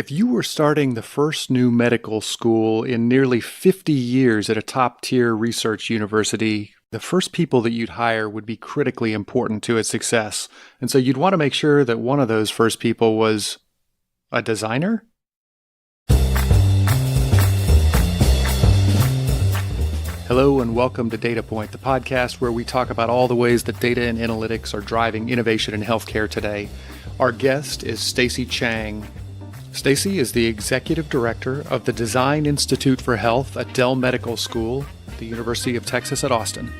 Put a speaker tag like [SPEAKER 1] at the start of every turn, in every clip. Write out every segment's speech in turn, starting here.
[SPEAKER 1] If you were starting the first new medical school in nearly 50 years at a top-tier research university, the first people that you'd hire would be critically important to its success. And so you'd want to make sure that one of those first people was a designer? Hello and welcome to Data Point, the podcast where we talk about all the ways that data and analytics are driving innovation in healthcare today. Our guest is Stacey Chang. Stacey is the Executive Director of the Design Institute for Health at Dell Medical School at the University of Texas at Austin.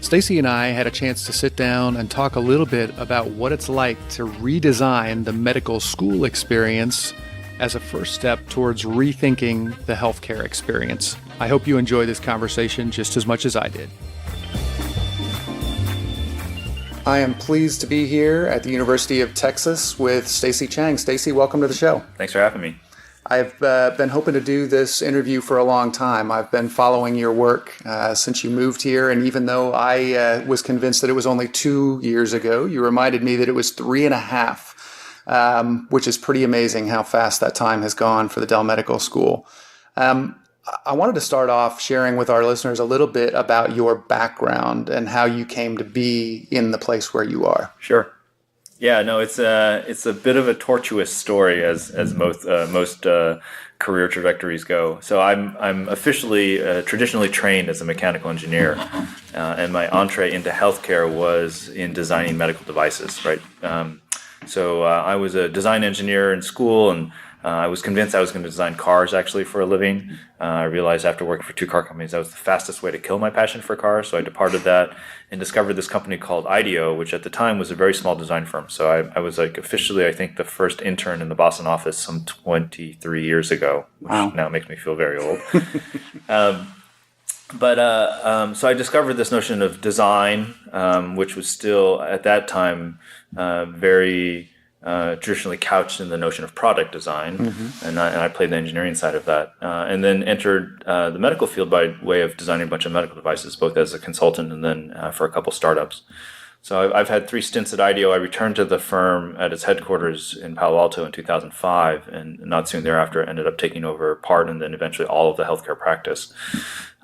[SPEAKER 1] Stacey and I had a chance to sit down and talk a little bit about what it's like to redesign the medical school experience as a first step towards rethinking the healthcare experience. I hope you enjoy this conversation just as much as I did. I am pleased to be here at the University of Texas with Stacey Chang. Stacey, welcome to the show.
[SPEAKER 2] Thanks for having me.
[SPEAKER 1] I've been hoping to do this interview for a long time. I've been following your work since you moved here, and even though I was convinced that it was only 2 years ago, you reminded me that it was 3.5, which is pretty amazing how fast that time has gone for the Dell Medical School. I wanted to start off sharing with our listeners a little bit about your background and how you came to be in the place where you are.
[SPEAKER 2] Sure. Yeah, no, it's a bit of a tortuous story as most career trajectories go. So I'm officially traditionally trained as a mechanical engineer, and my entree into healthcare was in designing medical devices. Right. So I was a design engineer in school, and I was convinced I was going to design cars actually for a living. I realized after working for 2 car companies that was the fastest way to kill my passion for cars. So I departed that and discovered this company called IDEO, which at the time was a very small design firm. So I was like officially, I think, the first intern in the Boston office some 23 years ago, which now makes me feel very old. So I discovered this notion of design, which was still at that time very traditionally couched in the notion of product design, and I played the engineering side of that, and then entered the medical field by way of designing a bunch of medical devices, both as a consultant and then for a couple startups. So I've had 3 stints at IDEO. I returned to the firm at its headquarters in Palo Alto in 2005, and not soon thereafter ended up taking over part and then eventually all of the healthcare practice.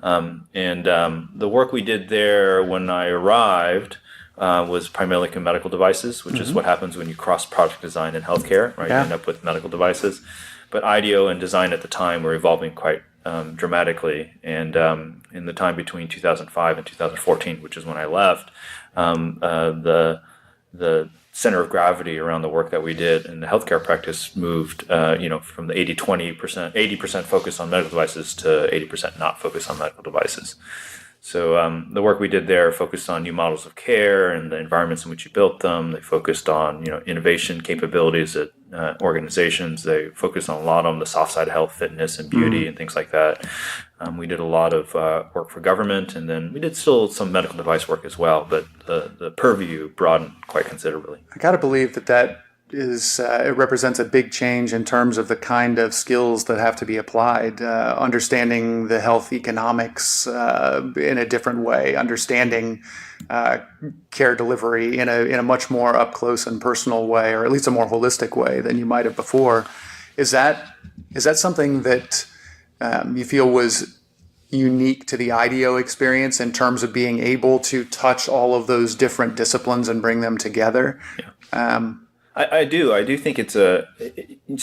[SPEAKER 2] The work we did there when I arrived was primarily in medical devices, which is what happens when you cross product design and healthcare, right? Yeah. You end up with medical devices. But IDEO and design at the time were evolving quite dramatically. And in the time between 2005 and 2014, which is when I left, the center of gravity around the work that we did in the healthcare practice moved, from the 80% focus on medical devices to 80% not focus on medical devices. So the work we did there focused on new models of care and the environments in which you built them. They focused on innovation capabilities at organizations. They focused a lot on the soft side of health, fitness, and beauty and things like that. We did a lot of work for government, and then we did still some medical device work as well. But the purview broadened quite considerably.
[SPEAKER 1] I got to believe that is it represents a big change in terms of the kind of skills that have to be applied, understanding the health economics in a different way, understanding care delivery in a much more up close and personal way, or at least a more holistic way than you might have before. Is that something that you feel was unique to the IDEO experience in terms of being able to touch all of those different disciplines and bring them together?
[SPEAKER 2] Yeah. I do think it's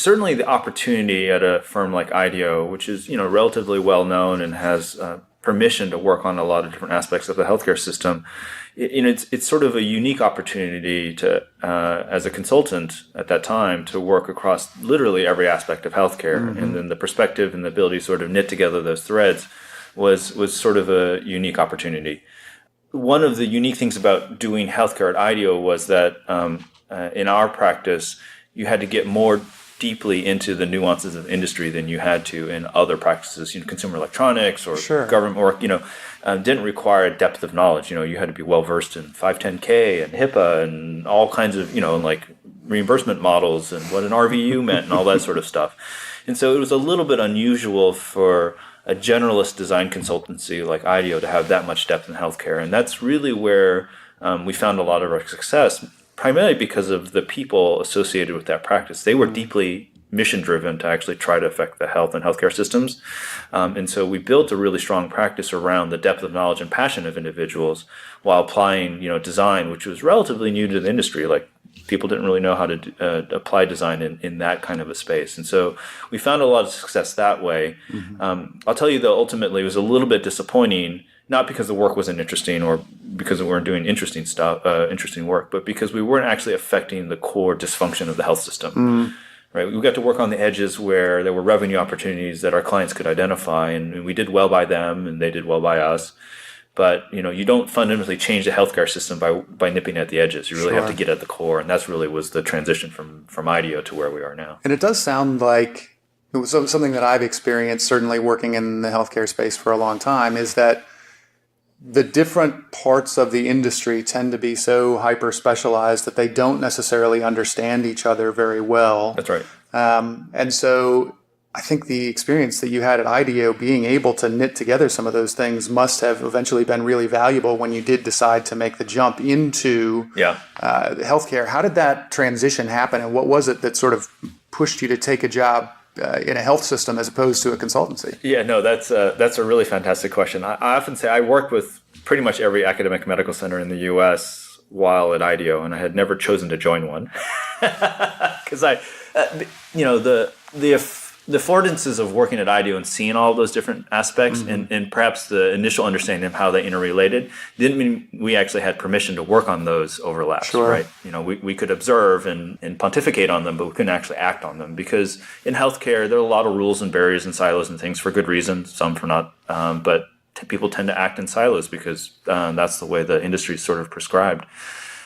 [SPEAKER 2] certainly the opportunity at a firm like IDEO, which is relatively well known and has permission to work on a lot of different aspects of the healthcare system. It's sort of a unique opportunity to, as a consultant at that time, to work across literally every aspect of healthcare, and then the perspective and the ability to sort of knit together those threads was sort of a unique opportunity. One of the unique things about doing healthcare at IDEO was that in our practice, you had to get more deeply into the nuances of industry than you had to in other practices. Consumer electronics or government work, didn't require a depth of knowledge. You had to be well versed in 510K and HIPAA and all kinds of, like reimbursement models and what an RVU meant and all that sort of stuff. And so it was a little bit unusual for a generalist design consultancy like IDEO to have that much depth in healthcare. And that's really where we found a lot of our success, primarily because of the people associated with that practice. They were deeply mission driven to actually try to affect the health and healthcare systems. And so we built a really strong practice around the depth of knowledge and passion of individuals while applying, design, which was relatively new to the industry. Like people didn't really know how to apply design in that kind of a space. And so we found a lot of success that way. I'll tell you though, ultimately it was a little bit disappointing, not because the work wasn't interesting or because we weren't doing interesting work, but because we weren't actually affecting the core dysfunction of the health system. Right? We got to work on the edges where there were revenue opportunities that our clients could identify, and we did well by them and they did well by us. But you don't fundamentally change the healthcare system by nipping at the edges. You really have to get at the core, and that's really was the transition from IDEO to where we are now.
[SPEAKER 1] And it does sound like it was something that I've experienced, certainly working in the healthcare space for a long time, is that the different parts of the industry tend to be so hyper specialized that they don't necessarily understand each other very well.
[SPEAKER 2] That's right.
[SPEAKER 1] And so I think the experience that you had at IDEO, being able to knit together some of those things, must have eventually been really valuable when you did decide to make the jump into healthcare. How did that transition happen, and what was it that sort of pushed you to take a job in a health system as opposed to a consultancy?
[SPEAKER 2] Yeah, no, that's a really fantastic question. I often say I worked with pretty much every academic medical center in the U.S. while at IDEO, and I had never chosen to join one because the affordances of working at IDEO and seeing all those different aspects and perhaps the initial understanding of how they interrelated didn't mean we actually had permission to work on those overlaps, right? We could observe and pontificate on them, but we couldn't actually act on them because in healthcare, there are a lot of rules and barriers and silos and things for good reason, some for not, but people tend to act in silos because that's the way the industry is sort of prescribed.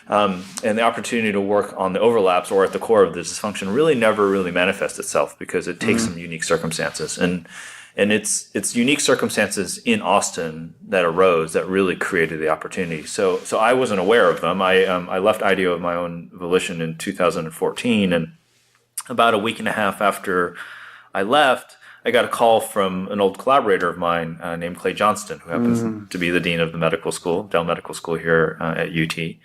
[SPEAKER 2] And the opportunity to work on the overlaps or at the core of the dysfunction really never really manifests itself because it takes some unique circumstances. And it's unique circumstances in Austin that arose that really created the opportunity. So I wasn't aware of them. I left IDEO of my own volition in 2014, and about a week and a half after I left, I got a call from an old collaborator of mine named Clay Johnston, who happens to be the dean of the medical school, Dell Medical School here at UT.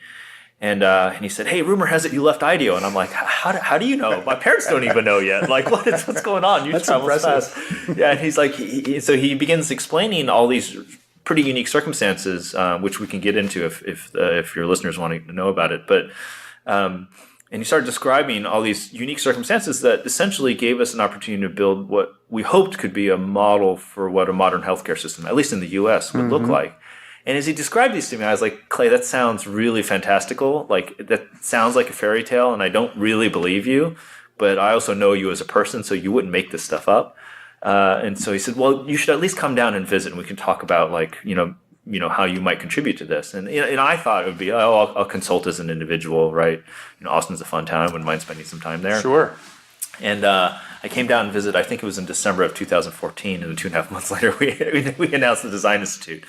[SPEAKER 2] And he said, "Hey, rumor has it you left IDEO." And I'm like, "How do you know? My parents don't even know yet. Like, what's going on? You travel fast." Yeah, and he's like, so he begins explaining all these pretty unique circumstances, which we can get into if your listeners want to know about it. But and he started describing all these unique circumstances that essentially gave us an opportunity to build what we hoped could be a model for what a modern healthcare system, at least in the U.S., would look like. And as he described these to me, I was like, "Clay, that sounds really fantastical. Like, that sounds like a fairy tale, and I don't really believe you, but I also know you as a person, so you wouldn't make this stuff up." And so he said, "Well, you should at least come down and visit, and we can talk about, like, how you might contribute to this." And I thought it would be, I'll consult as an individual, right? Austin's a fun town. I wouldn't mind spending some time there.
[SPEAKER 1] Sure.
[SPEAKER 2] And I came down and visited. I think it was in December of 2014, and 2.5 months later, we announced the Design Institute.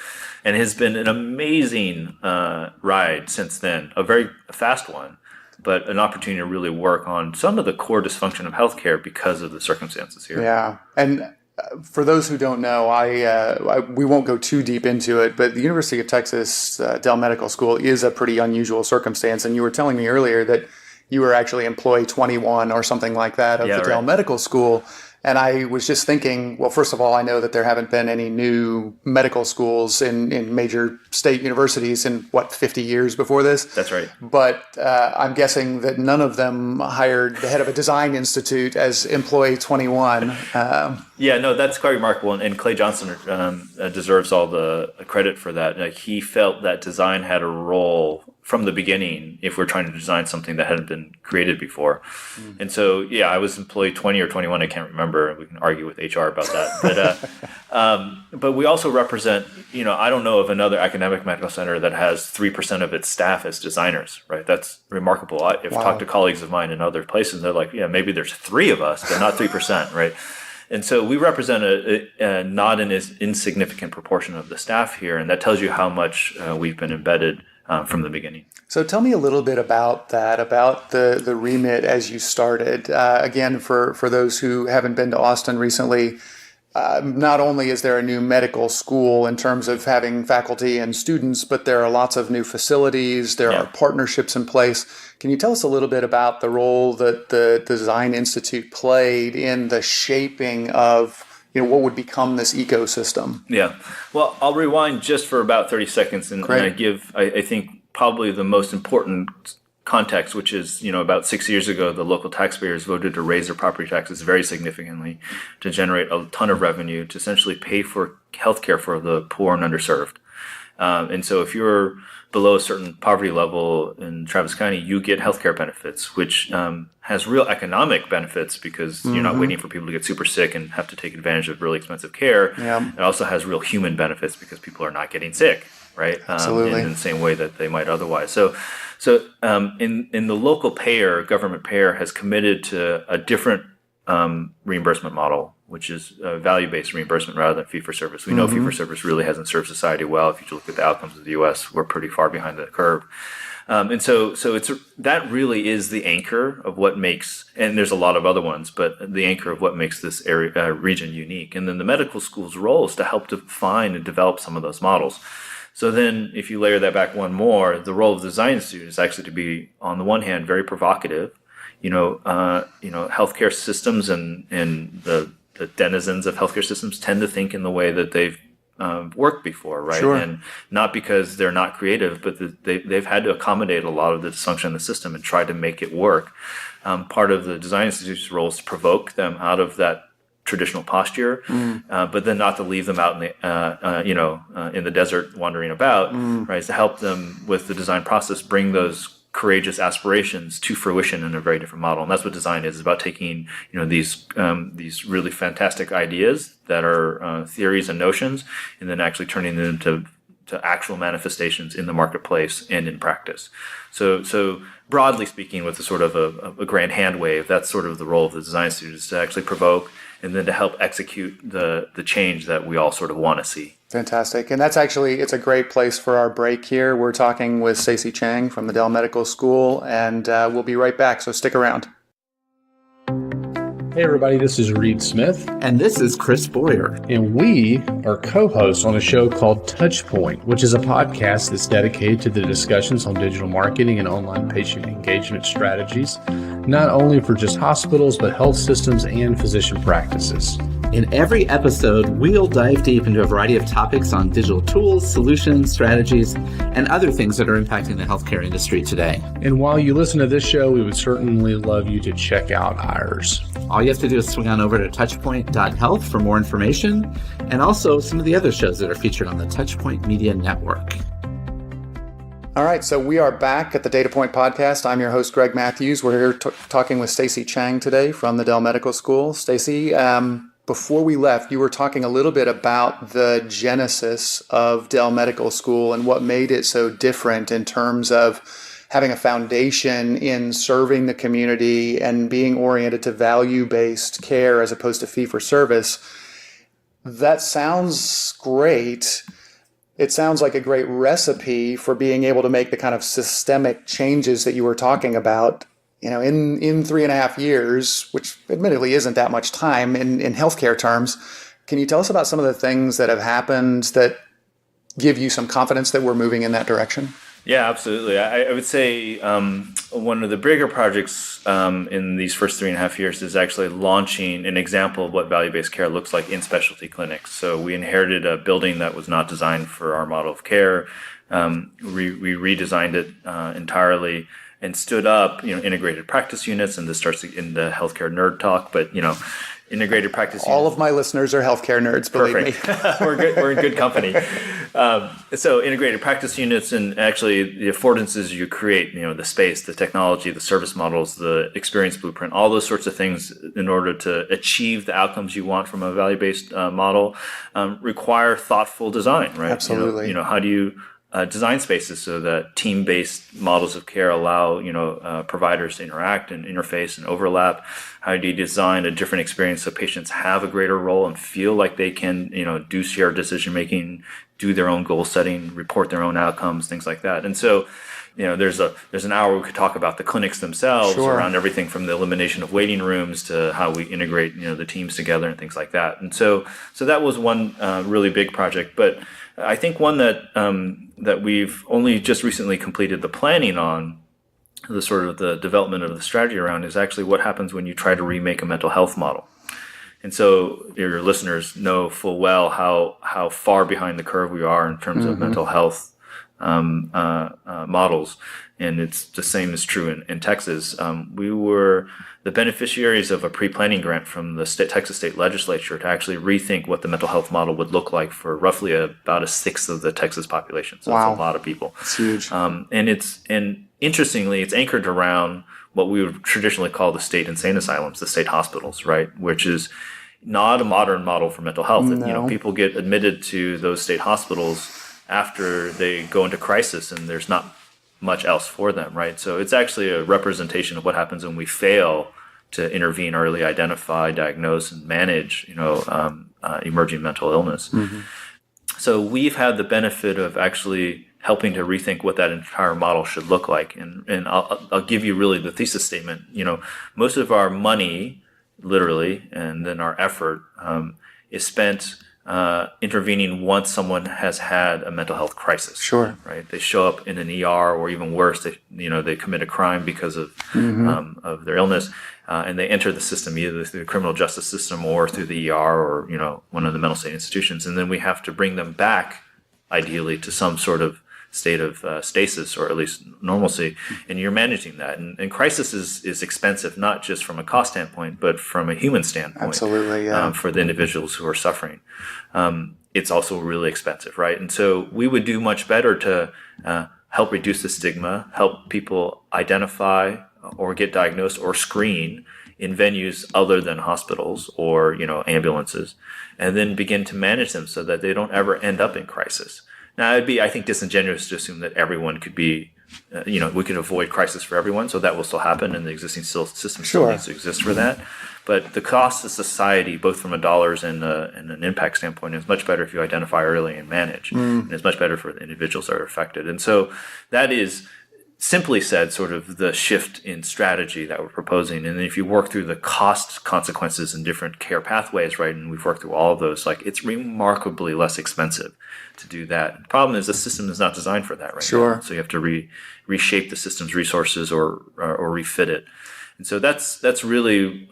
[SPEAKER 2] And it has been an amazing ride since then, a very fast one, but an opportunity to really work on some of the core dysfunction of healthcare because of the circumstances here.
[SPEAKER 1] Yeah. And for those who don't know, we won't go too deep into it, but the University of Texas Dell Medical School is a pretty unusual circumstance. And you were telling me earlier that you were actually employee 21 or something like that of the Dell Medical School. And I was just thinking, well, first of all, I know that there haven't been any new medical schools in major state universities in, 50 years before this?
[SPEAKER 2] That's right.
[SPEAKER 1] But I'm guessing that none of them hired the head of a design institute as employee 21.
[SPEAKER 2] Yeah, no, that's quite remarkable. And Clay Johnson deserves all the credit for that. Like, he felt that design had a role from the beginning if we're trying to design something that hadn't been created before. And so, yeah, I was employee 20 or 21. I can't remember. We can argue with HR about that. But we also represent, I don't know of another academic medical center that has 3% of its staff as designers, right? That's remarkable. I've talked to colleagues of mine in other places, they're like, yeah, maybe there's 3 of us, but not 3%, right? And so we represent a not an insignificant proportion of the staff here, and that tells you how much we've been embedded from the beginning.
[SPEAKER 1] So tell me a little bit about that, about the remit as you started. Again, for those who haven't been to Austin recently, not only is there a new medical school in terms of having faculty and students, but there are lots of new facilities, there are partnerships in place. Can you tell us a little bit about the role that the Design Institute played in the shaping of what would become this ecosystem?
[SPEAKER 2] Yeah. Well, I'll rewind just for about 30 seconds and I give, I think, probably the most important context, which is, about 6 years ago, the local taxpayers voted to raise their property taxes very significantly to generate a ton of revenue to essentially pay for healthcare for the poor and underserved. And so if you're below a certain poverty level in Travis County, you get healthcare benefits, which has real economic benefits because you're not waiting for people to get super sick and have to take advantage of really expensive care. Yeah. It also has real human benefits because people are not getting sick, right?
[SPEAKER 1] Absolutely.
[SPEAKER 2] In the same way that they might otherwise. So in the local payer, government payer has committed to a different reimbursement model, which is value-based reimbursement rather than fee-for-service. We know fee-for-service really hasn't served society well. If you look at the outcomes of the U.S., we're pretty far behind the curve. And so it's that really is the anchor of what makes, and there's a lot of other ones, but the anchor of what makes this area region unique. And then the medical school's role is to help define and develop some of those models. So then if you layer that back one more, the role of the design institute is actually to be, on the one hand, very provocative. Healthcare systems and the denizens of healthcare systems tend to think in the way that they've worked before, right?
[SPEAKER 1] Sure.
[SPEAKER 2] And not because they're not creative, but they've had to accommodate a lot of the dysfunction in the system and try to make it work. Part of the design institute's role is to provoke them out of that traditional posture, but then not to leave them out in the in the desert wandering about, right? Is to help them with the design process, bring those courageous aspirations to fruition in a very different model. And that's what design is about, taking these really fantastic ideas that are theories and notions, and then actually turning them to actual manifestations in the marketplace and in practice. So broadly speaking, with a sort of a grand hand wave, that's sort of the role of the design student, is to actually provoke and then to help execute the change that we all sort of want to see.
[SPEAKER 1] Fantastic. And it's a great place for our break here. We're talking with Stacey Chang from the Dell Medical School, and we'll be right back, so stick around.
[SPEAKER 3] Hey everybody, this is Reed Smith.
[SPEAKER 4] And this is Chris Boyer.
[SPEAKER 3] And we are co-hosts on a show called Touchpoint, which is a podcast that's dedicated to the discussions on digital marketing and online patient engagement strategies, not only for just hospitals, but health systems and physician practices.
[SPEAKER 4] In every episode, we'll dive deep into a variety of topics on digital tools, solutions, strategies, and other things that are impacting the healthcare industry today.
[SPEAKER 3] And while you listen to this show, we would certainly love you to check out ours.
[SPEAKER 4] All you have to do is swing on over to touchpoint.health for more information, and also some of the other shows that are featured on the Touchpoint Media Network.
[SPEAKER 1] All right, so we are back at the Data Point Podcast. I'm your host, Greg Matthews. We're here talking with Stacey Chang today from the Dell Medical School. Stacey, before we left, you were talking a little bit about the genesis of Dell Medical School and what made it so different in terms of having a foundation in serving the community and being oriented to value-based care as opposed to fee-for-service. That sounds great. It sounds like a great recipe for being able to make the kind of systemic changes that you were talking about, in 3.5 years, which admittedly isn't that much time in healthcare terms. Can you tell us about some of the things that have happened that give you some confidence that we're moving in that direction?
[SPEAKER 2] Yeah, absolutely. I would say one of the bigger projects in these first 3.5 years is actually launching an example of what value-based care looks like in specialty clinics. So we inherited a building that was not designed for our model of care. We redesigned it entirely and stood up, integrated practice units, and this starts in the healthcare nerd talk, but, integrated practice units.
[SPEAKER 1] All of my listeners are healthcare nerds, believe me.
[SPEAKER 2] We're good. We're in good company. So integrated practice units, and actually the affordances you create, the space, the technology, the service models, the experience blueprint, all those sorts of things in order to achieve the outcomes you want from a value-based model require thoughtful design, right?
[SPEAKER 1] Absolutely.
[SPEAKER 2] How do you design spaces so that team-based models of care allow providers to interact and interface and overlap? How do you design a different experience so patients have a greater role and feel like they can do shared decision making, do their own goal setting, report their own outcomes, things like that. And so, there's an hour we could talk about the clinics themselves, around everything from the elimination of waiting rooms to how we integrate, the teams together and things like that. And so that was one really big project. But I think one that we've only just recently completed the planning on, the sort of the development of the strategy around, is actually what happens when you try to remake a mental health model. And so your listeners know full well how far behind the curve we are in terms of mental health models, and it's the same is true in Texas. We were the beneficiaries of a pre-planning grant from the Texas State Legislature to actually rethink what the mental health model would look like for roughly about a sixth of the Texas population. So It's a lot of people.
[SPEAKER 1] It's huge.
[SPEAKER 2] And interestingly, it's anchored around what we would traditionally call the state insane asylums, the state hospitals, right? Which is not a modern model for mental health.
[SPEAKER 1] No.
[SPEAKER 2] People get admitted to those state hospitals after they go into crisis, and there's not much else for them, right? So it's actually a representation of what happens when we fail to intervene early, identify, diagnose, and manage, emerging mental illness. So we've had the benefit of actually helping to rethink what that entire model should look like. And I'll give you really the thesis statement. Most of our money, literally, and then our effort is spent intervening once someone has had a mental health crisis.
[SPEAKER 1] Sure.
[SPEAKER 2] Right. They show up in an ER, or even worse, they commit a crime because of their illness, and they enter the system either through the criminal justice system or through the ER or one of the mental state institutions, and then we have to bring them back, ideally, to some sort of state of stasis, or at least normalcy, and you're managing that. And crisis is expensive, not just from a cost standpoint, but from a human standpoint.
[SPEAKER 1] Absolutely, yeah.
[SPEAKER 2] For the individuals who are suffering. It's also really expensive, right? And so we would do much better to help reduce the stigma, help people identify or get diagnosed or screen in venues other than hospitals or ambulances, and then begin to manage them so that they don't ever end up in crisis. Now, it'd be, I think, disingenuous to assume that everyone could be, we could avoid crisis for everyone, so that will still happen, and the existing system still needs to exist for that. But the cost to society, both from a dollars and an impact standpoint, is much better if you identify early and manage, and it's much better for the individuals that are affected. And so that is, simply said, sort of the shift in strategy that we're proposing. And then if you work through the cost consequences and different care pathways, right, and we've worked through all of those, it's remarkably less expensive to do that. The problem is the system is not designed for that right now. So you have to reshape the system's resources or refit it. And so that's really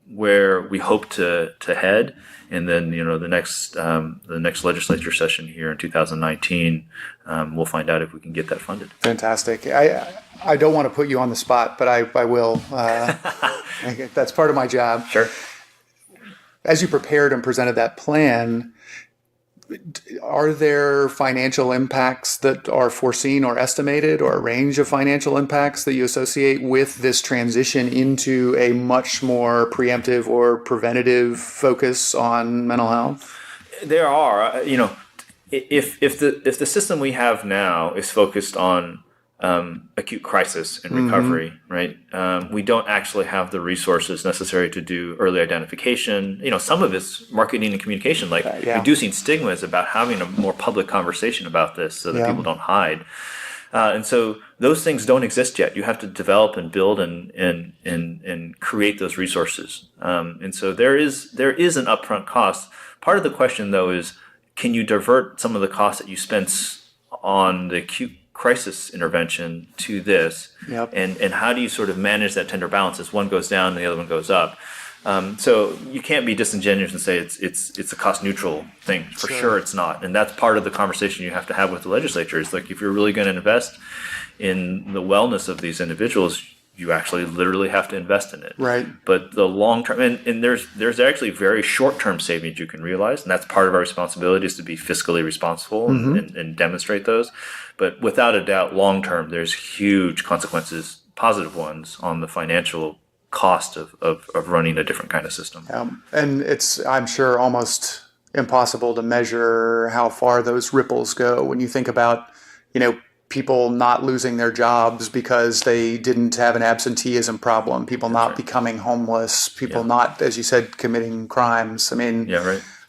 [SPEAKER 2] where we hope to head. And then the next legislature session here in 2019, we'll find out if we can get that funded.
[SPEAKER 1] Fantastic. I don't want to put you on the spot, but I will. That's part of my job.
[SPEAKER 2] Sure.
[SPEAKER 1] As you prepared and presented that plan, are there financial impacts that are foreseen or estimated, or a range of financial impacts that you associate with this transition into a much more preemptive or preventative focus on mental health?
[SPEAKER 2] There are. If the system we have now is focused on acute crisis and recovery, right? We don't actually have the resources necessary to do early identification. Some of it's marketing and communication, reducing stigmas about having a more public conversation about this so that people don't hide. And so those things don't exist yet. You have to develop and build and create those resources. And so there is an upfront cost. Part of the question, though, is can you divert some of the costs that you spend on the acute crisis intervention to this, and how do you sort of manage that tender balance as one goes down and the other one goes up? So you can't be disingenuous and say it's a cost neutral thing. For sure it's not, and that's part of the conversation you have to have with the legislature. Is if you're really going to invest in the wellness of these individuals, you actually literally have to invest in it.
[SPEAKER 1] Right.
[SPEAKER 2] But the long term, and there's actually very short term savings you can realize, and that's part of our responsibility, is to be fiscally responsible and demonstrate those. But without a doubt, long term, there's huge consequences, positive ones, on the financial cost of running a different kind of system.
[SPEAKER 1] And it's, I'm sure, almost impossible to measure how far those ripples go when you think about, people not losing their jobs because they didn't have an absenteeism problem, people not becoming homeless, people not, as you said, committing crimes. I mean,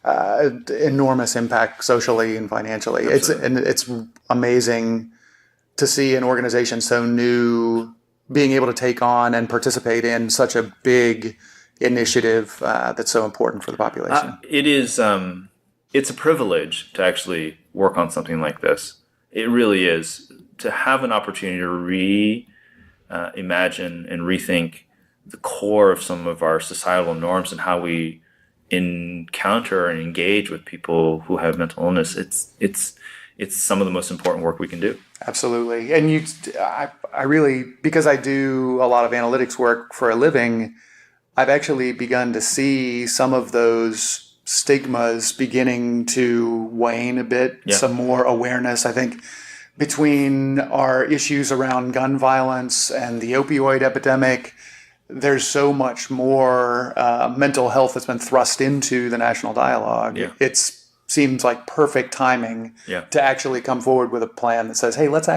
[SPEAKER 1] enormous impact socially and financially.
[SPEAKER 2] Absolutely.
[SPEAKER 1] It's amazing to see an organization so new being able to take on and participate in such a big initiative that's so important for the population.
[SPEAKER 2] It is. It's a privilege to actually work on something like this. It really is, to have an opportunity to imagine and rethink the core of some of our societal norms and how we encounter and engage with people who have mental illness. It's some of the most important work we can do.
[SPEAKER 1] Absolutely. And I really, because I do a lot of analytics work for a living, I've actually begun to see some of those stigmas beginning to wane a bit, some more awareness. I think between our issues around gun violence and the opioid epidemic, there's so much more mental health that's been thrust into the national dialogue.
[SPEAKER 2] Yeah.
[SPEAKER 1] It seems like perfect timing to actually come forward with a plan that says, hey, let's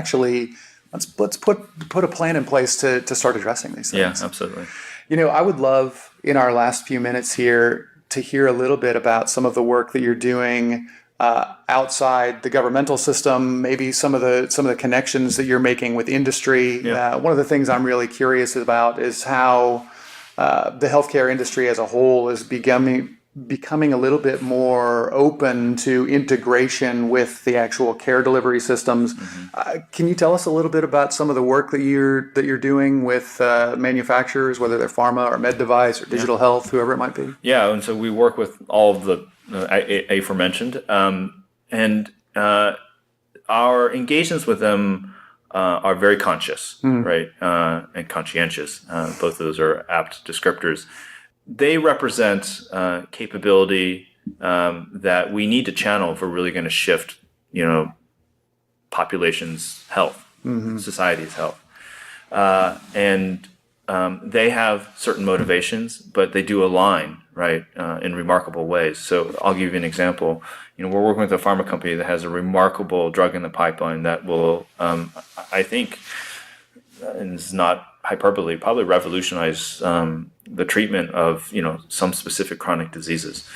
[SPEAKER 1] put a plan in place to start addressing these things.
[SPEAKER 2] Yeah, absolutely.
[SPEAKER 1] I would love in our last few minutes here to hear a little bit about some of the work that you're doing outside the governmental system, maybe some of the connections that you're making with industry.
[SPEAKER 2] Yeah.
[SPEAKER 1] One of the things I'm really curious about is how the healthcare industry as a whole is becoming a little bit more open to integration with the actual care delivery systems.
[SPEAKER 2] Mm-hmm.
[SPEAKER 1] Can you tell us a little bit about some of the work that you're doing with manufacturers, whether they're pharma or med device or digital health, whoever it might be?
[SPEAKER 2] Yeah, and so we work with all of the aforementioned, and our engagements with them are very conscious, right, and conscientious. Both of those are apt descriptors. They represent capability that we need to channel if we're really going to shift, population's health, society's health, and they have certain motivations, but they do align, right, in remarkable ways. So I'll give you an example. We're working with a pharma company that has a remarkable drug in the pipeline that will, I think, and it's not hyperbole, probably revolutionize the treatment of some specific chronic diseases.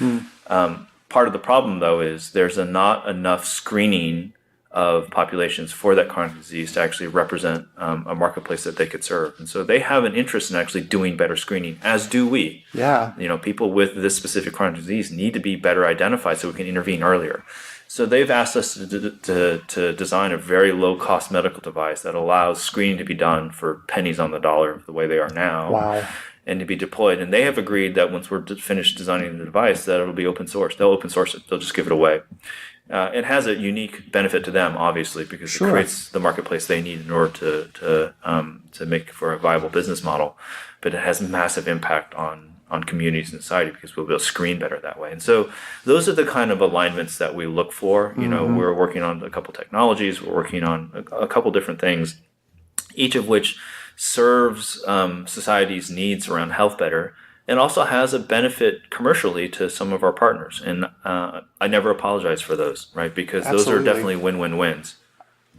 [SPEAKER 2] Part of the problem, though, is there's not enough screening of populations for that chronic disease to actually represent a marketplace that they could serve. And so they have an interest in actually doing better screening, as do we.
[SPEAKER 1] Yeah.
[SPEAKER 2] People with this specific chronic disease need to be better identified so we can intervene earlier. So they've asked us to design a very low-cost medical device that allows screening to be done for pennies on the dollar, the way they are now.
[SPEAKER 1] Wow.
[SPEAKER 2] And to be deployed. And they have agreed that once we're finished designing the device, that it'll be open source. They'll open source it. They'll just give it away. It has a unique benefit to them, obviously, because it creates the marketplace they need in order to make for a viable business model. But it has massive impact on communities and society because we'll be able to screen better that way. And so those are the kind of alignments that we look for. We're working on a couple technologies. We're working on a couple different things, each of which serves society's needs around health better, and also has a benefit commercially to some of our partners. And I never apologize for those, right? Because those are definitely win-win-wins.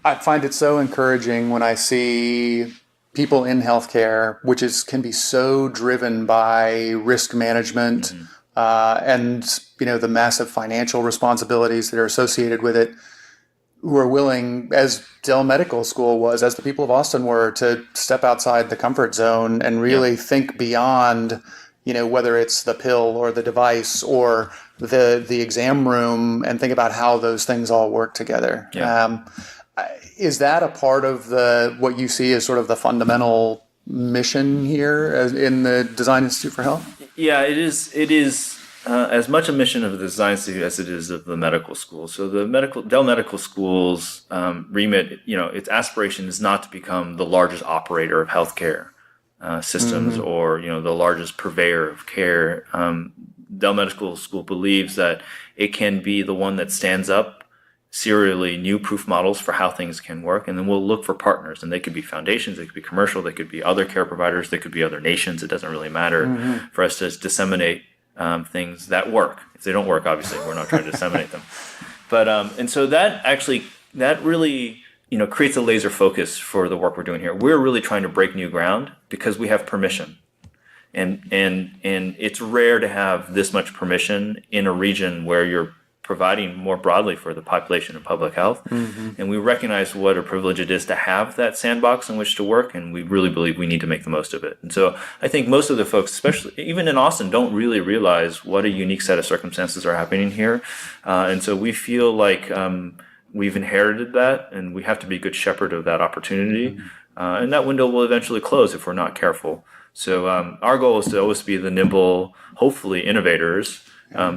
[SPEAKER 1] I find it so encouraging when I see people in healthcare, which can be so driven by risk management and the massive financial responsibilities that are associated with it, who are willing, as Dell Medical School was, as the people of Austin were, to step outside the comfort zone and really think beyond, whether it's the pill or the device or the exam room, and think about how those things all work together.
[SPEAKER 2] Yeah.
[SPEAKER 1] Is that a part of what you see as sort of the fundamental mission here in the Design Institute for Health?
[SPEAKER 2] Yeah, it is. It is as much a mission of the Design Institute as it is of the medical school. So the Dell Medical School's remit, its aspiration is not to become the largest operator of healthcare systems or the largest purveyor of care. Dell Medical School believes that it can be the one that stands up serially new proof models for how things can work, and then we'll look for partners, and they could be foundations, they could be commercial, they could be other care providers, they could be other nations. It doesn't really matter for us to disseminate things that work. If they don't work, obviously we're not trying to disseminate them. But and so that really creates a laser focus for the work we're doing here. We're really trying to break new ground because we have permission. And it's rare to have this much permission in a region where you're providing more broadly for the population and public health. And we recognize what a privilege it is to have that sandbox in which to work, and we really believe we need to make the most of it. And so I think most of the folks, especially even in Austin, don't really realize what a unique set of circumstances are happening here. And so we feel like we've inherited that, and we have to be a good shepherd of that opportunity. And that window will eventually close if we're not careful. So our goal is to always be the nimble, hopefully innovators,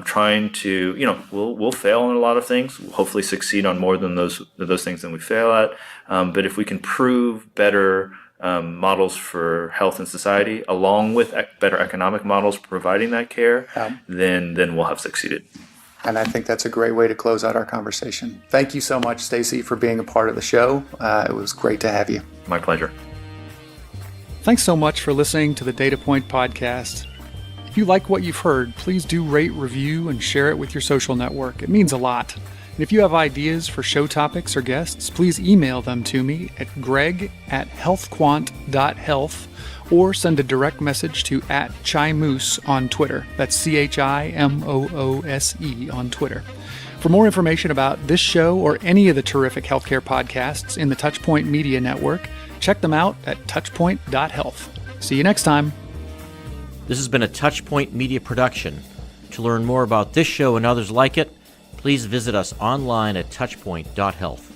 [SPEAKER 2] trying to, we'll fail in a lot of things. We'll hopefully succeed on more than those things than we fail at. But if we can prove better models for health and society, along with better economic models providing that care, then we'll have succeeded.
[SPEAKER 1] And I think that's a great way to close out our conversation. Thank you so much, Stacey, for being a part of the show. It was great to have you.
[SPEAKER 2] My pleasure.
[SPEAKER 1] Thanks so much for listening to the Data Point podcast. If you like what you've heard, please do rate, review, and share it with your social network. It means a lot. And if you have ideas for show topics or guests, please email them to me at greg@healthquant.health or send a direct message to @ChiMoose on Twitter. That's CHIMOOSE on Twitter. For more information about this show or any of the terrific healthcare podcasts in the Touchpoint Media Network, check them out at touchpoint.health. See you next time.
[SPEAKER 5] This has been a Touchpoint Media production. To learn more about this show and others like it, please visit us online at touchpoint.health.